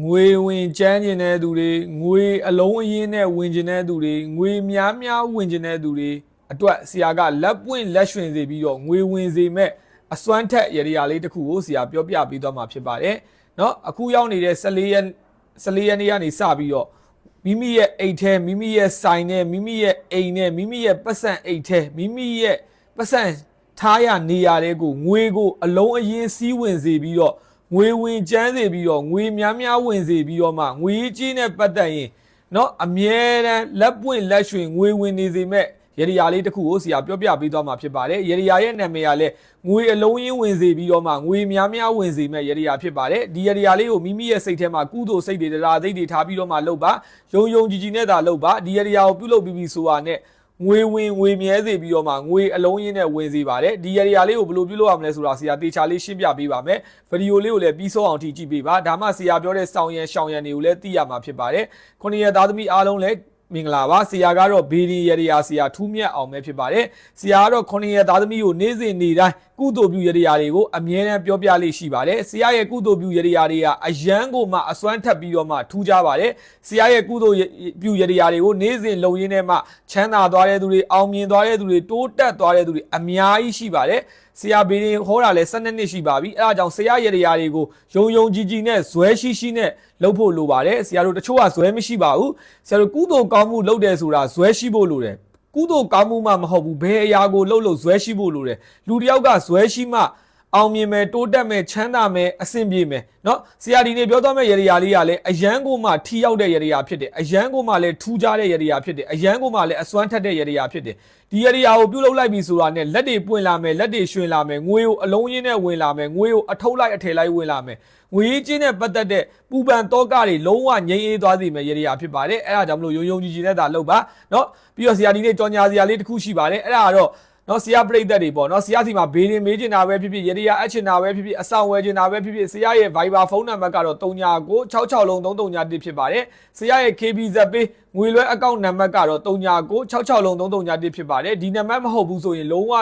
ငွေဝင်ကျန်းကျင်တဲ့သူတွေငွေအလုံးအရင်းနဲ့ဝင်ကျင်တဲ့သူတွေငွေများများဝင်ကျင်တဲ့သူတွေအတွက်ဆရာကလက်ပွင့်လက်ရွှင်စေပြီးတော့ငွေဝင်စေမဲ့အစွမ်းထက်ရရလေးတစ်ခုကိုဆရာပြောပြပေးသွားမှာဖြစ်ပါတယ်เนาะအခုရောက်နေတဲ့14ရက်နေ့ကနေစပြီးတော့မိမိရဲ့အိတ်ထဲမိမိရဲ့ဆိုင်နဲ့မိမိရဲ့အိမ်နဲ့မိမိရဲ့ပတ်စံအိတ်ထဲမိမိရဲ့ပတ်စံထားရနေရတဲ့ကိုငွေကိုအလုံးအရင်းစီးဝင်စေပြီးတော့ငွေဝင်ကျန်းစေပြီးတော့ငွေများများဝင်စေပြီးတော့မှငွေကြီးနဲ့ပတ်သက်ရင်เนาะအမြဲတမ်းလက်ပွင့်လက်ရွှင်ငွေဝင်နေစေမဲ့ရရလေးတစ်ခုကိုဆရာပြောပြပေးသွားမှာဖြစ်ပါတယ်ရရရဲ့နာမည်ကလည်းငွေအလုံးရင်းဝင်စေပြီးတော့မှငွေများများဝင်စေမဲ့ရရဖြစ်ပါတယ်ဒီရရလေးကိုမိမိရဲ့စိတ်ထဲမှာကုသိုလ်စိတ်တွေတရားစိတ်တွေထားပြီးတော့မှလုပ်ပါယုံယုံကြည်ကြည်နဲ့သာလုပ်ပါဒီရရကိုပြုလုပ်ပြီးဆိုတာနဲ့ငွေဝင်ငွေမြဲစေပြီးတော့မှငွေအလုံးရင်းနဲ့ဝင်စေပါတယ်ဒီရရလေးကိုဘယ်လိုပြုလုပ်ရမလဲဆိုတာဆရာတေချာလေးရှင်းပြပေးပါမယ်ဗီဒီယိုလေးကိုလည်းပြီးဆုံးအောင်ကြည့်ပေးပါဒါမှဆရာပြောတဲ့စောင်းရန်ရှောင်းရန်တွေကိုလည်းသိရမှာဖြစ်ပါတယ်ခုနှစ်ရက်သားသမီးအားလုံးလည်းမင်္ဂလာပါဆရာကတော့ဘေဒီရရဆရာထူးမြတ်အောင်ပဲဖြစ်ပါတယ်ဆရာကတော့9ရက်သားသမီးကိုနေ့စဉ်နေ့တိုင်းကုသိုလ်ပြုရရတွေကိုအမြဲတမ်းပြောပြလေးရှိပါတယ်ဆရာရဲ့ကုသိုလ်ပြုရရတွေကအယံကိုမှအစွမ်းထပ်ပြီးတော့မှထူးကြပါတယ်ဆရာရဲ့ကုသိုလ်ပြုရရတွေကိုနေ့စဉ်လုံရင်းနဲ့မှချမ်းသာသွားတဲ့သူတွေအောင်မြင်သွားတဲ့သူတွေတိုးတက်သွားတဲ့သူတွေအများကြီးရှိပါတယ်ဆရာဘေဒီဟောတာလဲ12နှစ်ရှိပါပြီအဲဒါကြောင့်ဆရာရရတွေကိုယုံယုံကြည်ကြည်နဲ့ဇွဲရှိရှိနဲ့လုပ်ဖို့လိုပါတယ်ဆရာတို့တချို့ကဇွဲမရှိပါဘူးဆရာတို့ကုသိုလ်ကောင်းမှုလုပ်တယ်ဆိုတာဇွဲရှိဖို့လိုတယ်ကုသိုလ်ကောင်းမှုမှမဟုတ်ဘူးဘယ်အရာကိုလုပ်ဇွဲရှိဖို့လိုတယ်လူတယောက်ကဇွဲရှိမှအောင်မြင်မယ်တိုးတက်မယ်ချမ်းသာမယ်အဆင်ပြေမယ်เนาะဆရာဒီနေ့ပြောသွားမယ့်ရရလေးကလည်းအယံကိုမှထီရောက်တဲ့ရရဖြစ်တယ်အယံကိုမှလည်းထူးခြားတဲ့ရရဖြစ်တယ်အယံကိုမှလည်းအစွမ်းထက်တဲ့ရရဖြစ်တယ်ဒီရရကိုပြုလုပ်လိုက်ပြီဆိုတာနဲ့လက်တွေပွင့်လာမယ်လက်တွေရွှင်လာမယ်ငွေကိုအလုံးရင်းနဲ့ဝင်လာမယ်ငွေကိုအထုတ်လိုက်အထည်လိုက်ဝင်လာမယ်ငွေကြီးနဲ့ပတ်သက်တဲ့ပူပန်တောကတွေလုံးဝငြိမ်းအေးသွားစေမယ်ရရဖြစ်ပါတယ်အဲ့ဒါကြောင့်မလို့ယုံယုံကြည်ကြည်နဲ့သာလုပ်ပါเนาะပြီးတော့ဆရာဒီနေ့ကြော်ညာစရာလေးတစ်ခုရှိပါတယ်အဲ့ဒါကတော့နော်ဆရာပြိသက်တွေပေါ့နော်ဆရာစီမှာဘေးရင်မေးချင်တာပဲဖြစ်ဖြစ်ရရအပ်ချင်တာပဲဖြစ်ဖြစ်အဆောင်ဝယ်ချင်တာပဲဖြစ်ဖြစ်ဆရာရဲ့ Viber ဖုန်းနံပါတ်ကတော့399661ဖြစ်ပါတယ်ဆရာရဲ့ KBZ Pay ငွေလွှဲအကောင့်နံပါတ်ကတော့399661ဖြစ်ပါတယ်ဒီနံပါတ်မဟုတ်ဘူးဆိုရင်လုံးဝ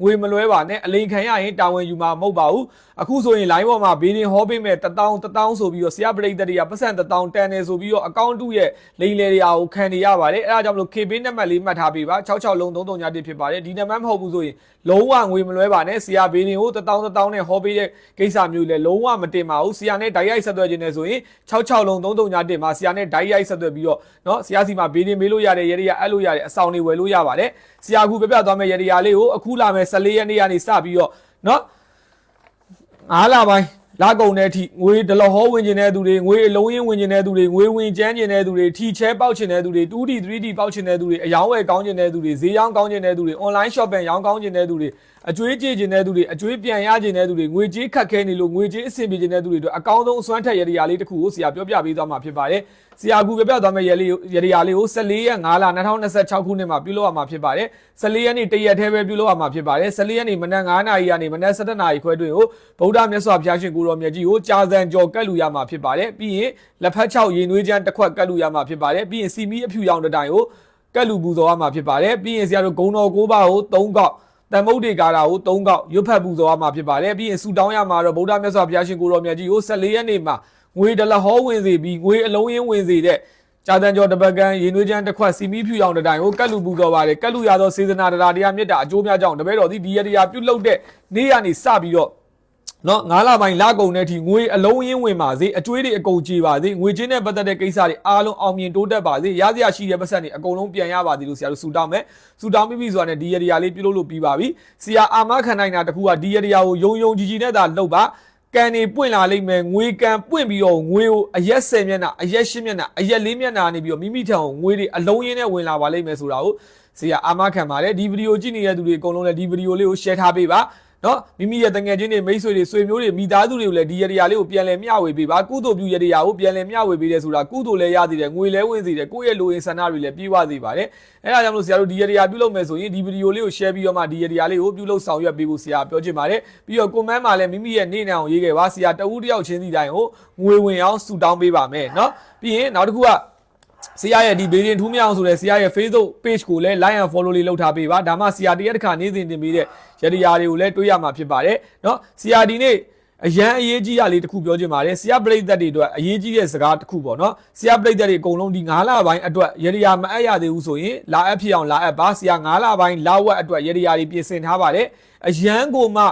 ငွေမလွှဲပါနဲ့အလိန်ခံရရင်တာဝန်ယူမှာမဟုတ်ပါဘူးအခုဆိုရင် line ပေါ်မှာဘေးရင်ဟောပေးမဲ့1000ဆိုပြီးတော့ဆရာပြိသက်တွေကပတ်စံ1000တန်တယ်ဆိုပြီးတော့အကောင့်တုရဲ့လိန်လေတွေကိုခံနေရပါတယ်အဲ့ဒါကြောင့်မလို့ KB နံပါတ်လေးမှတ်ထားပေးပါ661ဖြစ်ပါတယ်ဒီနံပါတ်မဟုတ်ဘူးဆိုရင်လုံးဝငွေမလွှဲပါနဲ့ဆရာဘေးရင်ကို1000နဲ့ဟောပေးတဲ့ကိစ္စမျိုးလဲလုံးဝမတင်ပါဘူးဆရာနဲ့ဓာတ်ရိုက်ဆက်သွယ်ခြင်းနဲ့ဆိုရင်661မှာဆရာနဲ့ဓာတ်ရိုက်ဆက်သွယ်ပြီးတော့เนาะဆရာစီမှာဘေးရင်မေးလို့ရတယ်ရရအဲ့လို့ရတယ်အဆောင်တွေဝယ်လို့ရပါတယ်ဆရာအခုပြပြသွားမယ်ရရလေးကိုအခုလာမယ်14ရက်နေ့ကနေစပြီးတော့เนาะ9လပိုင်းလာကုန်တဲ့အထိငွေဒလဟောဝင်ကျင်တဲ့သူတွေငွေအလုံးရင်းဝင်ကျင်တဲ့သူတွေငွေဝင်ကျန်းကျင်တဲ့သူတွေထီချဲပေါက်ကျင်တဲ့သူတွေ 2D 3D ပေါက်ကျင်တဲ့သူတွေအယောင်းဝယ်ကောင်းကျင်တဲ့သူတွေဈေးရောင်းကောင်းကျင်တဲ့သူတွေ online shopping ရောင်းကောင်းကျင်တဲ့သူတွေအကျွေးကြေးကျင်တဲ့သူတွေအကျွေးပြန်ရကျင်တဲ့သူတွေငွေကြေးခက်ခဲနေလို့ငွေကြေးအဆင်ပြေကျင်တဲ့သူတွေအတွက်အကောင်းဆုံးအစွမ်းထက်ရရလေးတစ်ခုကိုဆရာပြောပြပေးသွားမှာဖြစ်ပါတယ်ဆရာကူပြောပြသွားမယ့်ရရလေးကို14ရက်5လ2026ခုနှစ်မှာပြုလုပ်ရမှာဖြစ်ပါတယ်14ရက်နေ့တရက်တည်းပဲပြုလုပ်ရမှာဖြစ်ပါတယ်14ရက်နေ့မနက်9:00နာရီကနေမနက်17:00နာရီခွဲတွင်ကိုဗုဒ္ဓမြတ်စွာဘုရားရှင်ကိုတော်မြတ်ကြီးကိုကြာစံကြော်ကတ်လူရမှာဖြစ်ပါတယ်ပြီးရင်လက်ဖက်6ရေနွေးချမ်းတစ်ခွက်ကတ်လူရမှာဖြစ်ပါတယ်ပြီးရင်စီမီအဖြူရောင်တစ်တိုင်ကိုကတ်လူပူဇော်ရမှာဖြစ်ပါတယ်ပြီးရင်ဆရာတို့ဂုံတော်9ပါးကို3ကောက်တန်မုတ်တွေကာတာကို3ကောက်ရွတ်ဖတ်ပူဇော်ရမှာဖြစ်ပါတယ်ပြီးရင်ဆူတောင်းရမှာတော့ဗုဒ္ဓမြတ်စွာဘုရားရှင်ကိုတော်မြတ်ကြီးကို14ရက်နေ့မှာငွေဒလဟောဝင်စေပြီးငွေအလုံးရင်းဝင်စေတဲ့ကြာတန်ကျော်တပတ်ကန်ရေနွေးချမ်းတစ်ခွက်စီမီဖြူရောင်တစ်တိုင်ကိုကတ်လူပူဇော်ပါတယ်ကတ်လူရသောစေတနာတရားမြတ်တာအကျိုးများကြောင့်တပည့်တော်သည်ဒီရပြုလုပ်တဲ့နေ့ကနေစပြီးတော့နော်9လပိုင်းလကုန်တဲ့အထိငွေအလုံးရင်းဝင်ပါစေအကျွေးတွေအကုန်ကြေပါစေငွေချင်းနဲ့ပတ်သက်တဲ့ကိစ္စတွေအားလုံးအောင်မြင်တိုးတက်ပါစေရစရာရှိတဲ့ပတ်စံတွေအကုန်လုံးပြန်ရပါစေလို့ဆရာတို့ဆုတောင်းမယ်ဆုတောင်းပြီးပြီဆိုတာနဲ့ဒီရလေးပြုလုပ်လို့ပြီးပါပြီဆရာအာမခံနိုင်တာတခုကဒီရကိုယုံယုံကြည်ကြည်နဲ့သာလုပ်ပါကန်နေပွင့်လာလိမ့်မယ်ငွေကန်ပွင့်ပြီးတော့ငွေကိုအရက်10မျက်နှာအရက်10မျက်နှာအရက်4မျက်နှာနေပြီးတော့မိမိထံကိုငွေတွေအလုံးရင်းနဲ့ဝင်လာပါလိမ့်မယ်ဆိုတာကိုဆရာအာမခံပါတယ်ဒီဗီဒီယိုကြည့်နေတဲ့သူတွေအကုန်လုံးလည်းဒီဗီဒီယိုလေးကို share ထားပေးပါနော်မိမိရဲ့တငယ်ချင်းတွေမိတ်ဆွေတွေဆွေမျိုးတွေမိသားစုတွေကိုလည်းဒီရရလေးကိုပြန်လည်မျှဝေပေးပါကုသိုလ်ပြုရရကိုပြန်လည်မျှဝေပေးတယ်ဆိုတာကုသိုလ်လည်းရသေးတယ်ငွေလည်းဝင်စေတယ်ကိုယ့်ရဲ့လိုရင်းဆန္ဒတွေလည်းပြည့်ဝစေပါတယ်အဲဒါကြောင့်မလို့ဆရာတို့ဒီရရပြုလုပ်မယ်ဆိုရင်ဒီဗီဒီယိုလေးကို share ပြီးတော့မှဒီရရလေးကိုပြုလုပ်ဆောင်ရွက်ပေးဖို့ဆရာပြောချင်ပါတယ်ပြီးတော့ comment မှာလည်းမိမိရဲ့နေ့နှံကိုရေးခဲ့ပါဆရာတဦးတယောက်ချင်းစီတိုင်းကိုငွေဝင်အောင်ဆုတောင်းပေးပါမယ်နော်ပြီးရင်နောက်တစ်ခုကဆရာရဲ့ဒီဘေးရင်ထူးမြောင်ဆိုတဲ့ဆရာရဲ့ Facebook page ကိုလည်း like and follow လေးလုပ်ထားပေးပါဒါမှဆရာတရက်တစ်ခါနေ့စဉ်တင်ပေးတဲ့ရရတွေကိုလည်းတွေးရမှာဖြစ်ပါတယ်เนาะဆရာဒီနေ့ အရန်အရေးကြီးရလေးတစ်ခုပြောချင်ပါတယ်ဆရာပရိသတ်တွေအတွက်အရေးကြီးတဲ့စကားတစ်ခုပေါ့နော်ဆရာပရိသတ်တွေအကုန်လုံးဒီ9လပိုင်းအတွက်ရရမအပ်ရသေးဘူးဆိုရင်လာအပ်ဖြစ်အောင်လာအပ်ပါဆရာ9လပိုင်းလာဝက်အတွက်ရရတွေပြင်ဆင်ထားပါတယ်အရန်ကိုမှ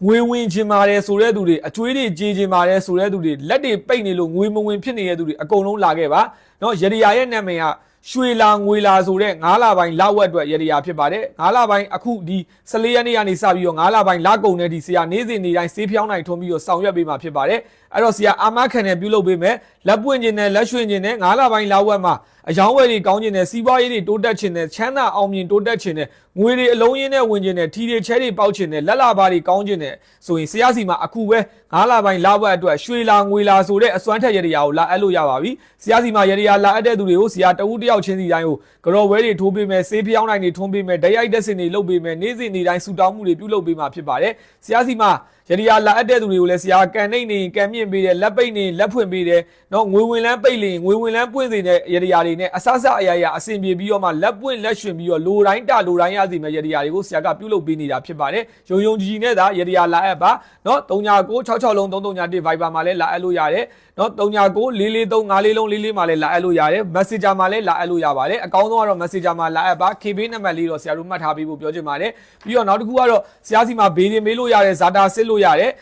ငွေဝင်ချင်ပါတယ်ဆိုတဲ့သူတွေအကျွေးတွေကြေးချင်ပါတယ်ဆိုတဲ့သူတွေလက်တွေပိတ်နေလို့ငွေမဝင်ဖြစ်နေတဲ့သူတွေအကုန်လုံးလာခဲ့ပါနော်ရရရဲ့နာမည်ကရွှေလာငွေလာဆိုတဲ့9လပိုင်းလဝက်အတွက်ရရဖြစ်ပါတယ်9လပိုင်းအခုဒီ14ရက်နေ့ကနေစပြီးတော့9လပိုင်းလကုန်တဲ့ဒီဆရာနေ့စဉ်နေ့တိုင်းဆေးဖြောင်းနိုင်ထွန်းပြီးတော့ဆောင်ရွက်ပေးမှာဖြစ်ပါတယ်အဲ့တော့ဆရာအာမခံနဲ့ပြုလုပ်ပေးမယ်လက်ပွင့်ခြင်းနဲ့လက်ရွှင်ခြင်းနဲ့9လပိုင်းလဝက်မှာအယောင်းဝယ်တွေကောင်းခြင်းနဲ့စီးပွားရေးတွေတိုးတက်ခြင်းနဲ့ချမ်းသာအောင်မြင်တိုးတက်ခြင်းနဲ့ငွေတွေအလုံးရင်းနဲ့ဝင်ခြင်းနဲ့ထီတွေချဲတွေပေါက်ခြင်းနဲ့လက်လာပါတွေကောင်းခြင်းနဲ့ဆိုရင်ဆရာစီမှာအခုပဲ9လပိုင်းလဝက်အတွက်ရွှေလာငွေလာဆိုတဲ့အစွမ်းထက်ရရကိုလာအပ်လို့ရပါပြီဆရာစီမှာရရလာအပ်တဲ့သူတွေကိုဆရာတဦးတယောက်ချင်းစီတိုင်းကိုကြော်ဝဲတွေထိုးပေးမယ်ဆေးဖြောင်းနိုင်တွေထွန်းပေးမယ်ဓာတ်ရိုက်တက်စင်တွေလုပ်ပေးမယ်နေ့စဉ်နေ့တိုင်းဆူတောင်းမှုတွေပြုလုပ်ပေးမှာဖြစ်ပါတယ်ဆရာစီမှာရရလာအပ်တဲ့သူတွေကိုလည်းဆရာကန်နှိမ့်နေကန်မြင့်ပေးတယ်လက်ပိတ်နေလက်ဖွင့်ပေးတယ်နော်ငွေဝင်လန်းပိတ်လင်ငွေဝင်လန်းပွင့်စေတဲ့ရရတွေနဲ့အဆအဆအရာရာအဆင်ပြေပြီးတော့မှလက်ပွင့်လက်ရွှင်ပြီးတော့လိုတိုင်းတလိုတိုင်းရစီမဲ့ရရတွေကိုဆရာကပြုလုပ်ပေးနေတာဖြစ်ပါတယ်ရုံယုံကြည်နဲ့သာရရလာအပ်ပါနော်399666လုံး331 Viber မှာလည်းလာအပ်လို့ရတယ်နော်3994435444မှာလည်းလာအပ်လို့ရတယ် Messenger မှာလည်းလာအပ်လို့ရပါတယ်အကောင်းဆုံးကတော့ Messenger မှာလာအပ်ပါ KB နံပါတ်လေးတော့ဆရာတို့မှတ်ထားပေးဖို့ပြောချင်ပါတယ်ပြီးတော့နောက်တစ်ခုကတော့ဆရာစီမှာဘေးတင်မေးလို့ရတယ်ဇာတာစစ်လို့ရတယ်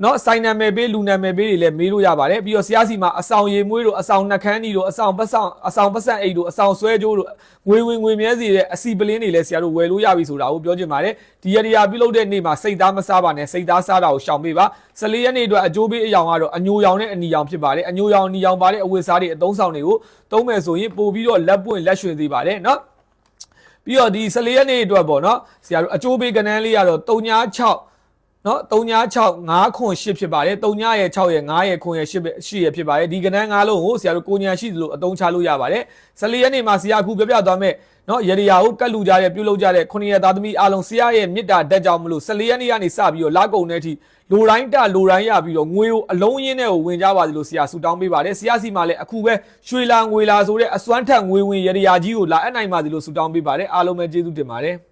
နော်ဆိုင်နာမည်ပေးလူနာမည်ပေးတွေလည်းမေးလို့ရပါတယ်ပြီးတော့ဆရာစီမှာအဆောင်ရေမွေးတို့အဆောင်နှကန်းဒီတို့အဆောင်ပတ်စံအိတ်တို့အဆောင်ဆွဲကြိုးတို့ငွေဝင်ငွေမြဲစီတဲ့အစီပလင်းတွေလည်းဆရာတို့ဝယ်လို့ရပြီဆိုတာကိုပြောချင်ပါတယ်ဒီရရပြုလုပ်တဲ့နေ့မှာစိတ်သားမစားပါနဲ့စိတ်သားစားတာကိုရှောင်ပေးပါ14ရက်နေ့အတွက်အကျိုးပေးအယောင်ကတော့အညိုရောင်နဲ့အနီရောင်ဖြစ်ပါတယ်အညိုရောင်အနီရောင်ပါတဲ့အဝတ်စားတွေအသုံးဆောင်တွေကိုသုံးမယ်ဆိုရင်ပို့ပြီးတော့လက်ပွင့်လက်ရွှင်သေးပါတယ်နော်ပြီးတော့ဒီ14ရက်နေ့အတွက်ပေါ့နော်ဆရာတို့အကျိုးပေးကဏ္ဍလေးကတော့396နော်36508ဖြစ်ပါတယ်3ရဲ့6ရဲ့9ရဲ့9ရဲ့8ရဲ့ဖြစ်ပါတယ်ဒီကဏ္ဍ9လုံးကိုဆရာတို့ကိုညာရှိသလိုအသုံးချလို့ရပါတယ်14ရက်နေ့မှာဆရာအခုပြသွားမယ်နော်ရရကိုကတ်လူကြတဲ့ပြုလုပ်ကြတဲ့9ရက်သားသမီးအားလုံးဆရာရဲ့မေတ္တာတက်ကြောင့်မလို့14ရက်နေ့ကနေစပြီးတော့လကုန်တဲ့အထိလိုတိုင်းတလိုတိုင်းရပြီးတော့ငွေကိုအလုံးရင်းနဲ့ကိုဝင်ကြပါသလိုဆရာဆူတောင်းပေးပါတယ်ဆရာစီမှာလည်းအခုပဲရွှေလာငွေလာဆိုတဲ့အစွမ်းထက်ငွေဝင်ရရကြီးကိုလာအပ်နိုင်ပါသလိုဆူတောင်းပေးပါတယ်အားလုံးပဲကျေးဇူးတင်ပါတယ်